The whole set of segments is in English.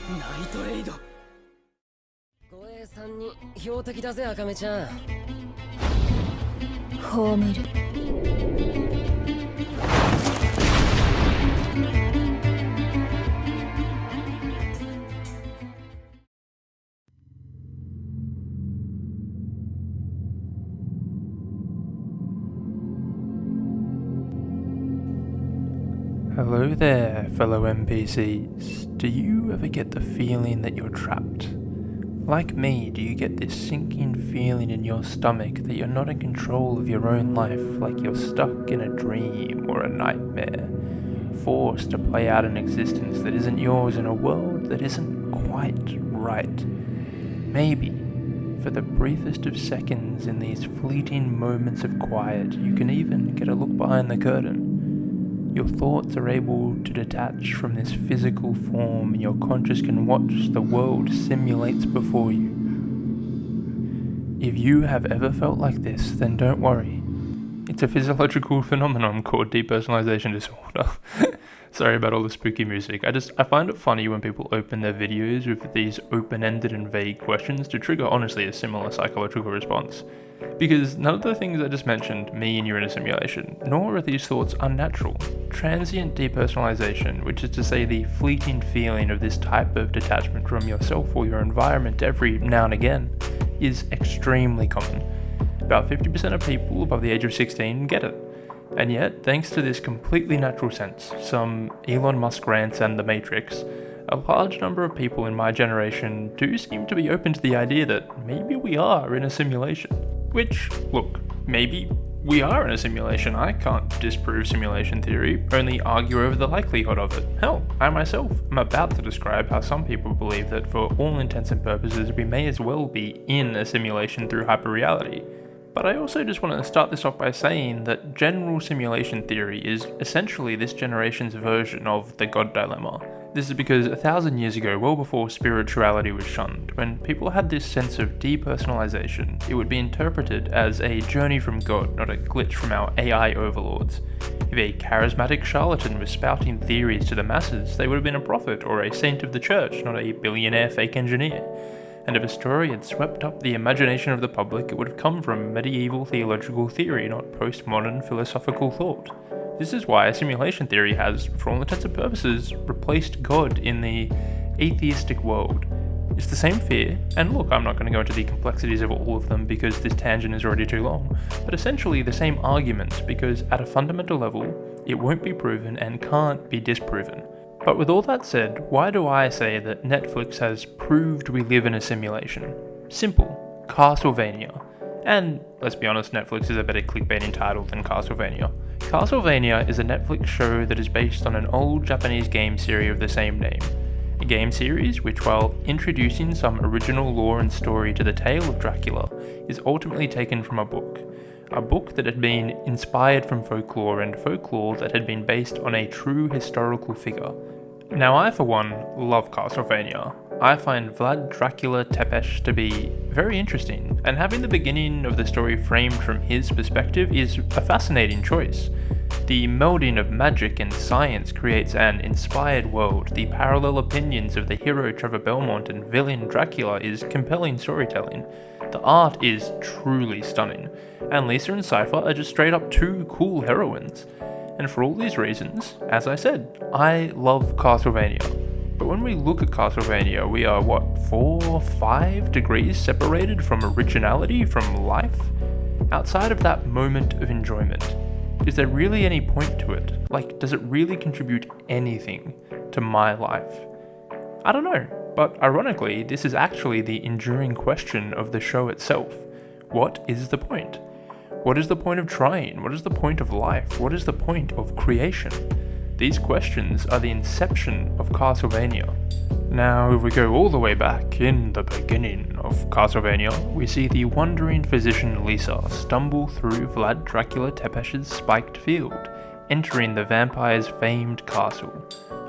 ナイトレイド。護衛さんに標的だぜ、アカメちゃん。葬る。Hello there, fellow NPCs. Do you ever get the feeling that you're trapped? Like me, do you get this sinking feeling in your stomach that you're not in control of your own life, like you're stuck in a dream or a nightmare, forced to play out an existence that isn't yours in a world that isn't quite right? Maybe, for the briefest of seconds in these fleeting moments of quiet, you can even get a look behind the curtain. Your thoughts are able to detach from this physical form and your conscious can watch the world simulates before you. If you have ever felt like this, then don't worry. It's a physiological phenomenon called depersonalization disorder. Sorry about all the spooky music. I find it funny when people open their videos with these open-ended and vague questions to trigger honestly a similar psychological response. Because none of the things I just mentioned mean you're in a simulation, nor are these thoughts unnatural. Transient depersonalization, which is to say the fleeting feeling of this type of detachment from yourself or your environment every now and again, is extremely common. About 50% of people above the age of 16 get it. And yet, thanks to this completely natural sense, some Elon Musk rants and the Matrix, a large number of people in my generation do seem to be open to the idea that maybe we are in a simulation. Which, look, maybe we are in a simulation. I can't disprove simulation theory, only argue over the likelihood of it. Hell, I myself am about to describe how some people believe that for all intents and purposes we may as well be in a simulation through hyperreality. But I also just want to start this off by saying that general simulation theory is essentially this generation's version of the God dilemma. This is because 1,000 years ago, well before spirituality was shunned, when people had this sense of depersonalization, it would be interpreted as a journey from God, not a glitch from our AI overlords. If a charismatic charlatan was spouting theories to the masses, they would have been a prophet or a saint of the church, not a billionaire fake engineer. And if a story had swept up the imagination of the public, it would have come from medieval theological theory, not postmodern philosophical thought. This is why simulation theory has, for all intents and purposes, replaced God in the atheistic world. It's the same fear, and look, I'm not going to go into the complexities of all of them because this tangent is already too long, but essentially the same arguments because at a fundamental level, it won't be proven and can't be disproven. But with all that said, why do I say that Netflix has proved we live in a simulation? Simple. Castlevania. And, let's be honest, Netflix is a better clickbaiting title than Castlevania. Castlevania is a Netflix show that is based on an old Japanese game series of the same name. A game series which, while introducing some original lore and story to the tale of Dracula, is ultimately taken from a book. A book that had been inspired from folklore and folklore that had been based on a true historical figure. Now I, for one, love Castlevania. I find Vlad Dracula Tepes to be very interesting, and having the beginning of the story framed from his perspective is a fascinating choice. The melding of magic and science creates an inspired world. The parallel opinions of the hero Trevor Belmont and villain Dracula is compelling storytelling. The art is truly stunning, and Lisa and Cypher are just straight up two cool heroines. And for all these reasons, as I said, I love Castlevania. But when we look at Castlevania, we are 4-5 degrees separated from originality, from life? Outside of that moment of enjoyment, is there really any point to it? Like, does it really contribute anything to my life? I don't know, but ironically, this is actually the enduring question of the show itself. What is the point? What is the point of trying? What is the point of life? What is the point of creation? These questions are the inception of Castlevania. Now, if we go all the way back, in the beginning of Castlevania, we see the wandering physician Lisa stumble through Vlad Dracula Tepes' spiked field, entering the vampire's famed castle.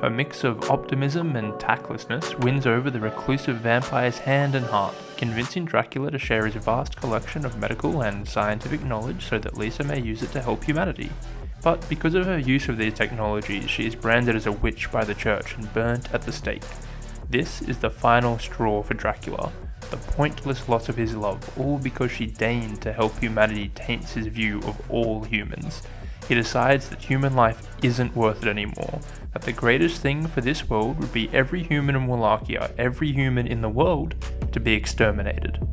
Her mix of optimism and tactlessness wins over the reclusive vampire's hand and heart, convincing Dracula to share his vast collection of medical and scientific knowledge so that Lisa may use it to help humanity. But because of her use of these technologies, she is branded as a witch by the church and burnt at the stake. This is the final straw for Dracula. The pointless loss of his love, all because she deigned to help humanity, taints his view of all humans. He decides that human life isn't worth it anymore, that the greatest thing for this world would be every human in Wallachia, every human in the world, to be exterminated.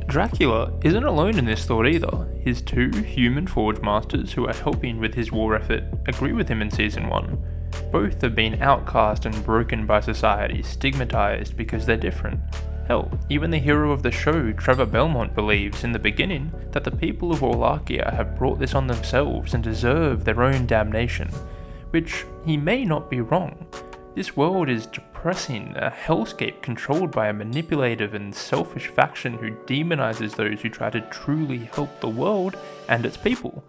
Dracula isn't alone in this thought either. His two human forge masters who are helping with his war effort agree with him in season 1. Both have been outcast and broken by society, stigmatized because they're different. Hell, even the hero of the show, Trevor Belmont, believes in the beginning that the people of Wallachia have brought this on themselves and deserve their own damnation, which he may not be wrong. This world is depressing, a hellscape controlled by a manipulative and selfish faction who demonizes those who try to truly help the world and its people,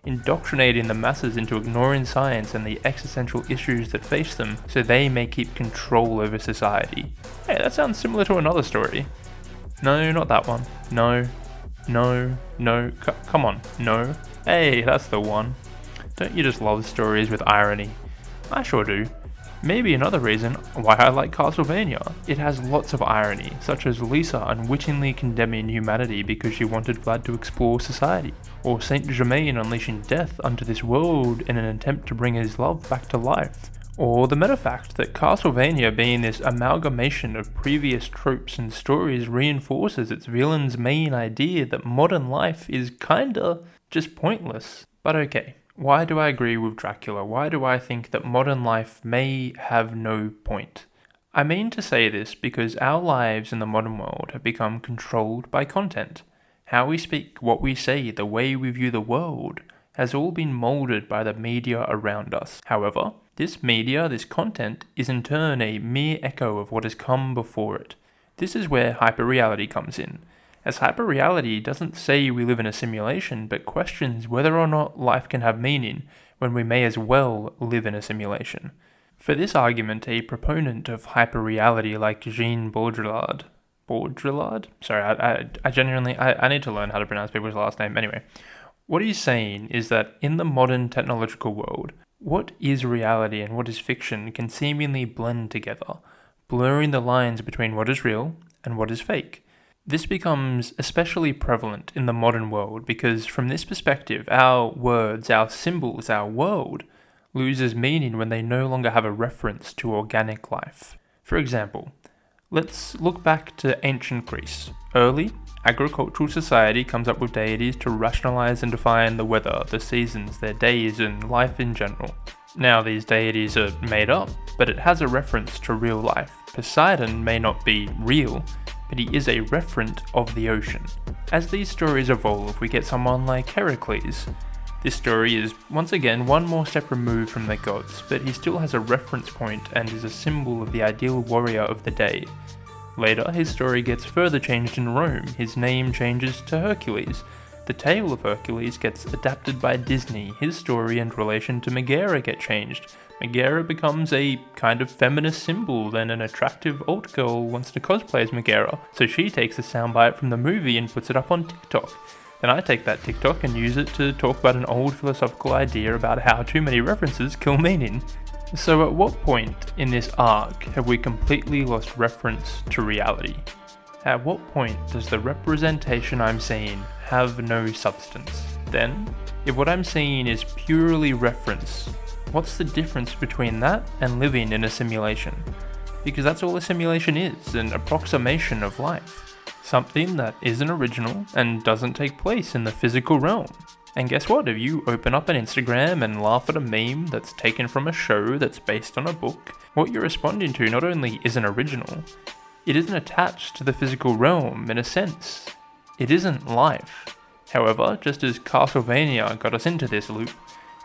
indoctrinating the masses into ignoring science and the existential issues that face them so they may keep control over society. Hey, that sounds similar to another story. No, not that one. No. Come on, no. Hey, that's the one. Don't you just love stories with irony? I sure do. Maybe another reason why I like Castelvania. It has lots of irony, such as Lisa unwittingly condemning humanity because she wanted Vlad to explore society, or Saint Germain unleashing death onto this world in an attempt to bring his love back to life, or the metafact that Castlevania, being this amalgamation of previous tropes and stories, reinforces its villain's main idea that modern life is kinda just pointless. But okay. Why do I agree with Dracula? Why do I think that modern life may have no point? I mean to say this because our lives in the modern world have become controlled by content. How we speak, what we say, the way we view the world has all been molded by the media around us. However, this media, this content, is in turn a mere echo of what has come before it. This is where hyperreality comes in, as hyperreality doesn't say we live in a simulation, but questions whether or not life can have meaning when we may as well live in a simulation. For this argument, a proponent of hyperreality like Jean Baudrillard? Sorry, I genuinely need to learn how to pronounce people's last name. Anyway, what he's saying is that in the modern technological world, what is reality and what is fiction can seemingly blend together, blurring the lines between what is real and what is fake. This becomes especially prevalent in the modern world because from this perspective, our words, our symbols, our world loses meaning when they no longer have a reference to organic life. For example, let's look back to ancient Greece. Early agricultural society comes up with deities to rationalize and define the weather, the seasons, their days, and life in general. Now these deities are made up, but it has a reference to real life. Poseidon may not be real, but he is a referent of the ocean. As these stories evolve, we get someone like Heracles. This story is once again one more step removed from the gods, but he still has a reference point and is a symbol of the ideal warrior of the day. Later, his story gets further changed in Rome. His name changes to Hercules. The tale of Hercules gets adapted by Disney. His story and relation to Megara get changed. Megara becomes a kind of feminist symbol, then an attractive alt girl wants to cosplay as Megara, so she takes a soundbite from the movie and puts it up on TikTok. Then I take that TikTok and use it to talk about an old philosophical idea about how too many references kill meaning. So at what point in this arc have we completely lost reference to reality? At what point does the representation I'm seeing have no substance? Then, if what I'm seeing is purely reference, what's the difference between that and living in a simulation? Because that's all a simulation is, an approximation of life. Something that isn't original and doesn't take place in the physical realm. And guess what? If you open up an Instagram and laugh at a meme that's taken from a show that's based on a book, what you're responding to not only isn't original, it isn't attached to the physical realm in a sense. It isn't life. However, just as Castlevania got us into this loop,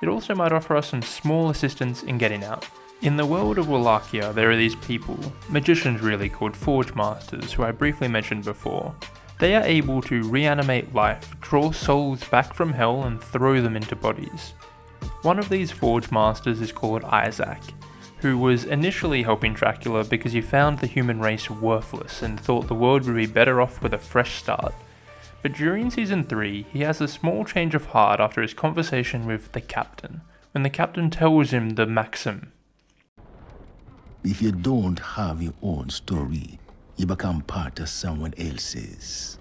it also might offer us some small assistance in getting out. In the world of Wallachia, there are these people, magicians really, called Forge Masters, who I briefly mentioned before. They are able to reanimate life, draw souls back from hell and throw them into bodies. One of these Forge Masters is called Isaac, who was initially helping Dracula because he found the human race worthless and thought the world would be better off with a fresh start. But during season 3, he has a small change of heart after his conversation with the captain, when the captain tells him the maxim, If you don't have your own story, you become part of someone else's.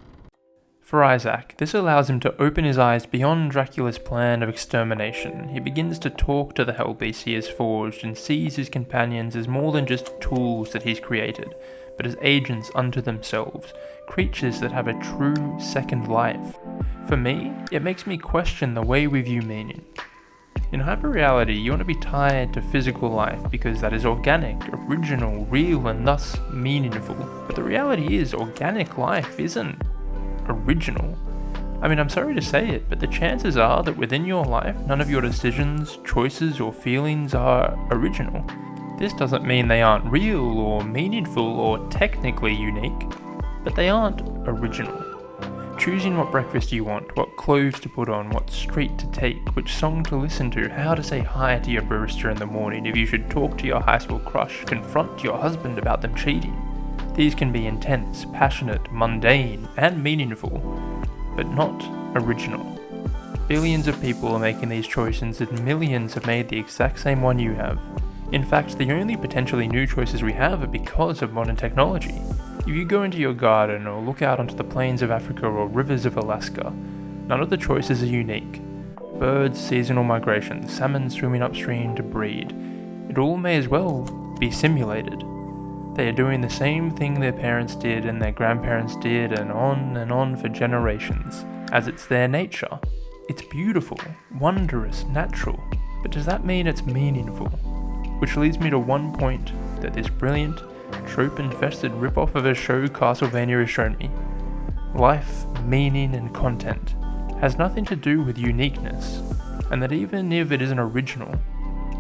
For Isaac, this allows him to open his eyes beyond Dracula's plan of extermination. He begins to talk to the hellbeast he has forged and sees his companions as more than just tools that he's created, but as agents unto themselves, creatures that have a true second life. For me, it makes me question the way we view meaning. In hyperreality, you want to be tied to physical life because that is organic, original, real, and thus meaningful. But the reality is, organic life isn't original. I mean, I'm sorry to say it, but the chances are that within your life, none of your decisions, choices, or feelings are original. This doesn't mean they aren't real or meaningful or technically unique, but they aren't original. Choosing what breakfast you want, what clothes to put on, what street to take, which song to listen to, how to say hi to your barista in the morning, if you should talk to your high school crush, confront your husband about them cheating. These can be intense, passionate, mundane, and meaningful, but not original. Billions of people are making these choices and millions have made the exact same one you have. In fact, the only potentially new choices we have are because of modern technology. If you go into your garden or look out onto the plains of Africa or rivers of Alaska, none of the choices are unique. Birds, seasonal migration, salmon swimming upstream to breed, it all may as well be simulated. They are doing the same thing their parents did and their grandparents did and on for generations, as it's their nature. It's beautiful, wondrous, natural, but does that mean it's meaningful? Which leads me to one point that this brilliant, trope-infested rip-off of a show Castelvania has shown me. Life, meaning, and content has nothing to do with uniqueness, and that even if it isn't original,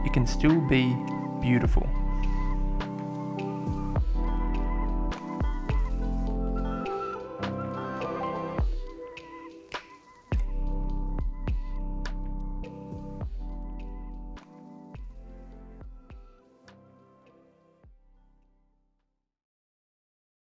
it can still be beautiful.